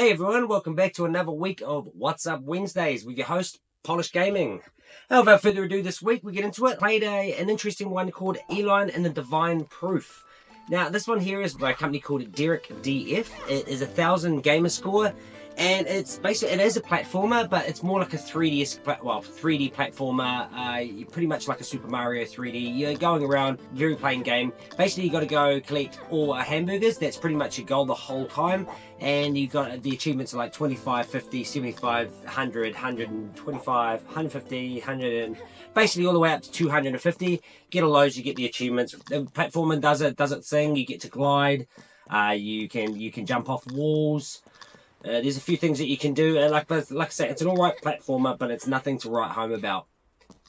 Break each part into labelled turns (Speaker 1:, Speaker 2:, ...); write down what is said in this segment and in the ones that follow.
Speaker 1: Hey everyone, welcome back to another week of What's Up Wednesdays with your host, Polish Gaming. Now, without further ado, this week we get into it. Played an interesting one called Elon and the Devine Proof. Now, this one here is by a company called Derek DF. It is 1,000 gamer score, and it's basically, it is a platformer, but it's more like a 3D platformer. Pretty much like a Super Mario 3D. You're going around, very plain game. Basically, you got to go collect all hamburgers. That's pretty much your goal the whole time. And you've got the achievements are like 25, 50, 75, 100, 125, 150, 100, and basically all the way up to 250. Get all those, you get the achievements. The platformer does its thing. You get to glide. You can jump off walls. There's a few things that you can do. Like I say, it's an alright platformer, but it's nothing to write home about.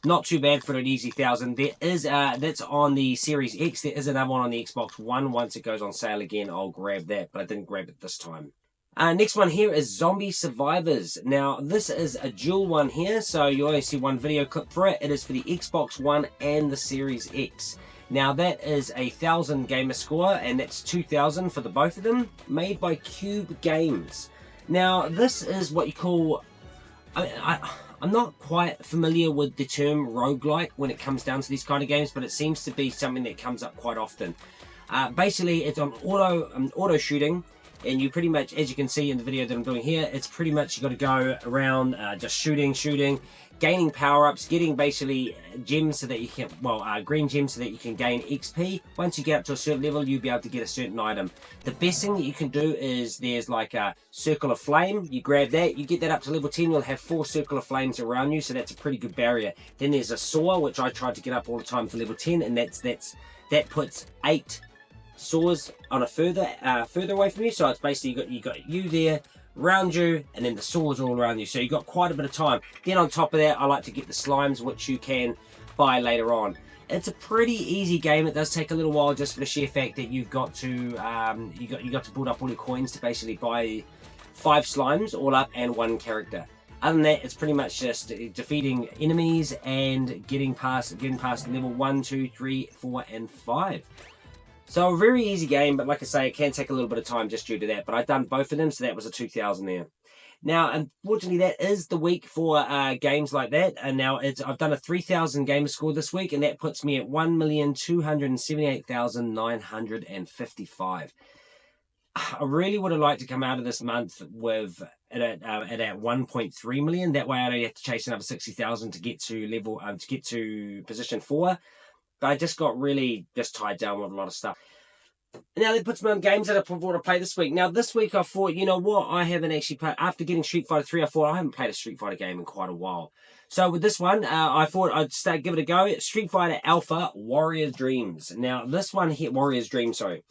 Speaker 1: Not too bad for an easy 1,000. There is that's on the Series X. There is another one on the Xbox One. Once it goes on sale again, I'll grab that, but I didn't grab it this time. Next one here is Zombie Survivors. Now, this is a dual one here, so you only see one video clip for it. It is for the Xbox One and the Series X. Now, that is 1,000 gamer score, and that's 2,000 for the both of them, made by Cube Games. Now, this is what you call... I'm not quite familiar with the term roguelike when it comes down to these kind of games, but it seems to be something that comes up quite often. Basically, it's on auto shooting, and you pretty much, as you can see in the video that I'm doing here, it's pretty much you got to go around just shooting, gaining power-ups, getting basically gems so that you can, green gems so that you can gain XP. Once you get up to a certain level, you'll be able to get a certain item. The best thing that you can do is there's like a circle of flame. You grab that, you get that up to level 10, you'll have 4 circle of flames around you, so that's a pretty good barrier. Then there's a saw, which I tried to get up all the time for level 10, and that puts 8 saws on a further away from you. So it's basically you got you there, around you, and then the saws all around you, so you got quite a bit of time. Then on top of that, I like to get the slimes, which you can buy later on. It's a pretty easy game. It does take a little while, just for the sheer fact that you've got to you got to build up all your coins to basically buy 5 slimes all up and 1 character. Other than that, it's pretty much just defeating enemies and getting past level 1, 2, 3, 4, and 5. So a very easy game, but like I say, it can take a little bit of time just due to that. But I've done both of them, so that was a 2,000 there. Now, unfortunately, that is the week for games like that. And now I've done a 3,000 gamer score this week, and that puts me at 1,278,955. I really would have liked to come out of this month with at 1.3 million. That way, I don't have to chase another 60,000 to get to position 4. But I just got really tied down with a lot of stuff. Now that puts me on games that I want to play this week. Now this week I thought, you know what, I haven't actually played, after getting Street Fighter 3, I thought I haven't played a Street Fighter game in quite a while. So with this one, I thought I'd give it a go. Street Fighter Alpha Warrior's Dreams. Now this one here, Warrior's Dreams, sorry.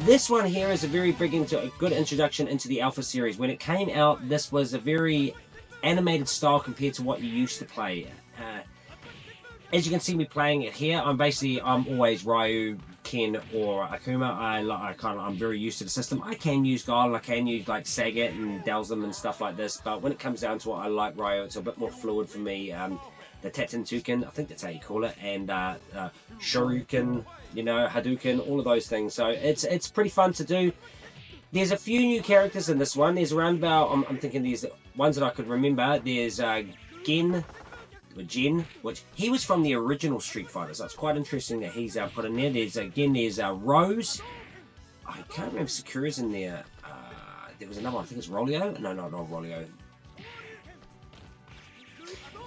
Speaker 1: This one here is a good introduction into the Alpha series. When it came out, this was a very animated style compared to what you used to play. As you can see me playing it here, I'm always Ryu, Ken, or Akuma. I'm very used to the system. I can use Guile, I can use like Sagat and Dhalsim and stuff like this, but when it comes down to it, I like Ryu. It's a bit more fluid for me. The Tatsuntuken, I think that's how you call it, and Shoryuken, Hadouken, all of those things. So it's pretty fun to do. There's a few new characters in this one. There's around about, I'm thinking there's ones that I could remember. There's Jen, which he was from the original Street Fighter, so it's quite interesting that he's put in there. There's Rose. I can't remember if Sakura's in there. There was another one, I think it's Rolio. No, not Rolio.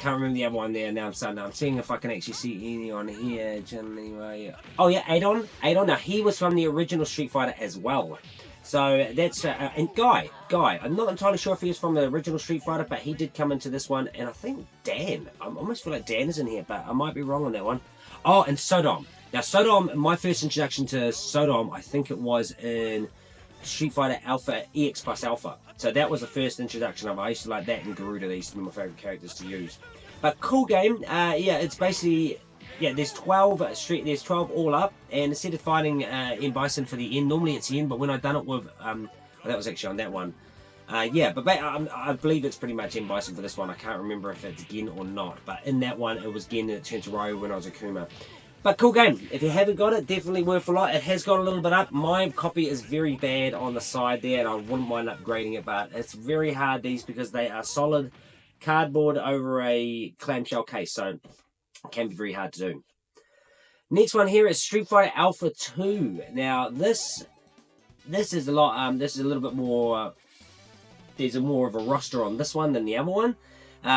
Speaker 1: Can't remember the other one there. Now I'm seeing if I can actually see any on here. Anyway. Oh yeah, Adon. Now he was from the original Street Fighter as well. So that's and Guy. I'm not entirely sure if he was from the original Street Fighter, but he did come into this one. And I think Dan. I almost feel like Dan is in here, but I might be wrong on that one. Oh, and Sodom. Now Sodom, my first introduction to Sodom, I think it was in Street Fighter Alpha EX plus Alpha. So that was the first introduction of it. I used to like that and Garuda. These used to be my favorite characters to use. But cool game. Yeah, it's basically. Yeah, there's 12 all up, and instead of fighting in Bison for the end, normally it's Yen, but when I've done it with, that was actually on that one. Yeah, but I believe it's pretty much in Bison for this one. I can't remember if it's Gen or not, but in that one it was Gen and it turned to Ryu when I was Akuma. But cool game. If you haven't got it, definitely worth a lot. It has got a little bit up. My copy is very bad on the side there, and I wouldn't mind upgrading it, but it's very hard, these, because they are solid cardboard over a clamshell case, so it can be very hard to do. Next one here is Street Fighter Alpha 2. Now, this is a lot, this is a little bit more, there's more of a roster on this one than the other one.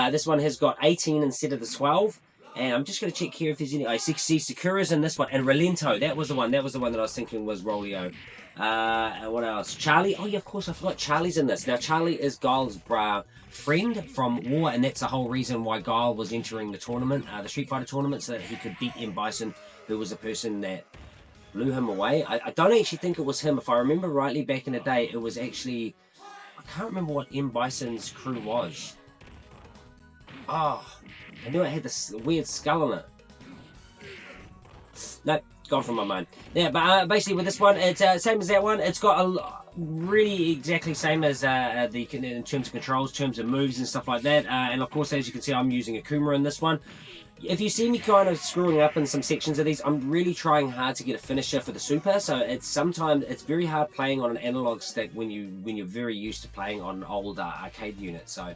Speaker 1: This one has got 18 instead of the 12. And I'm just going to check here if there's any. I see Sakura's in this one. And Relento. That was the one. That was the one that I was thinking was Rolio. And what else? Charlie. Oh, yeah, of course. I forgot Charlie's in this. Now, Charlie is Guile's friend from War. And that's the whole reason why Guile was entering the tournament, the Street Fighter tournament, so that he could beat M. Bison, who was the person that blew him away. I don't actually think it was him. If I remember rightly, back in the day, it was actually... I can't remember what M. Bison's crew was. Oh... I knew it had this weird skull on it. Nope, gone from my mind. Yeah, but basically with this one, it's same as that one. It's got a really exactly same as in terms of controls, terms of moves and stuff like that. And of course, as you can see, I'm using Akuma in this one. If you see me kind of screwing up in some sections of these, I'm really trying hard to get a finisher for the Super. So sometimes it's very hard playing on an analog stick when you're very used to playing on an old arcade unit. So.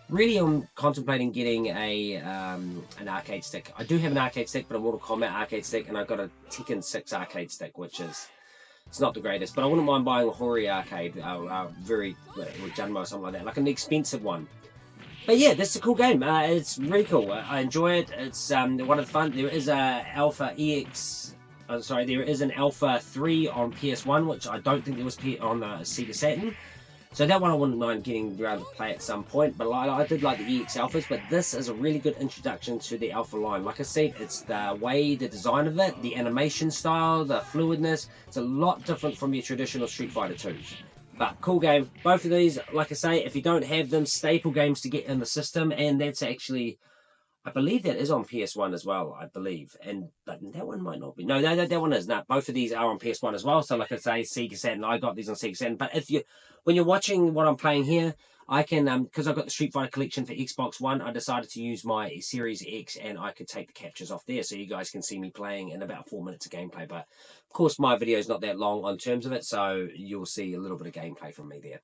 Speaker 1: Really, I'm contemplating getting an arcade stick. I do have an arcade stick, but a Mortal Kombat arcade stick, and I've got a Tekken 6 arcade stick, which is... It's not the greatest, but I wouldn't mind buying a Hori arcade, or Junmo or something like that, like an expensive one. But yeah, this is a cool game. It's really cool. I enjoy it. It's one of the fun. There is a Alpha EX... there is an Alpha 3 on PS1, which I don't think there was on Sega Saturn. So that one I wouldn't mind getting around to play at some point, but I did like the EX Alphas, but this is a really good introduction to the Alpha line. Like I said, it's the way, the design of it, the animation style, the fluidness. It's a lot different from your traditional Street Fighter 2s. But cool game. Both of these, like I say, if you don't have them, staple games to get in the system, and that's actually... I believe that is on PS1 as well, I believe. But that one might not be. No, that one is not. Both of these are on PS1 as well. So like I say, Sega Saturn, I got these on Sega Saturn. But when you're watching what I'm playing here, I can, because I've got the Street Fighter collection for Xbox One, I decided to use my Series X, and I could take the captures off there so you guys can see me playing in about 4 minutes of gameplay. But of course, my video is not that long on terms of it, so you'll see a little bit of gameplay from me there.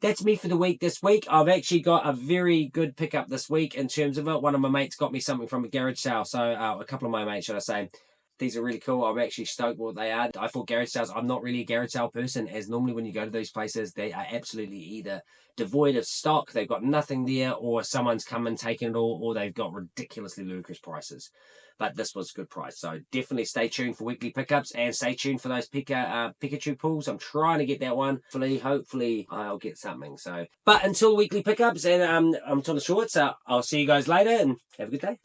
Speaker 1: That's me for the week this week. I've actually got a very good pickup this week in terms of it. One of my mates got me something from a garage sale. So a couple of my mates, should I say, these are really cool. I'm actually stoked what they are. I thought garage sales, I'm not really a garage sale person, as normally when you go to those places, they are absolutely either devoid of stock, they've got nothing there, or someone's come and taken it all, or they've got ridiculously ludicrous prices. But this was a good price. So definitely stay tuned for weekly pickups, and stay tuned for those Pikachu pulls. I'm trying to get that one. Hopefully I'll get something. So, but until weekly pickups, and I'm Tom the Shorts, I'll see you guys later, and have a good day.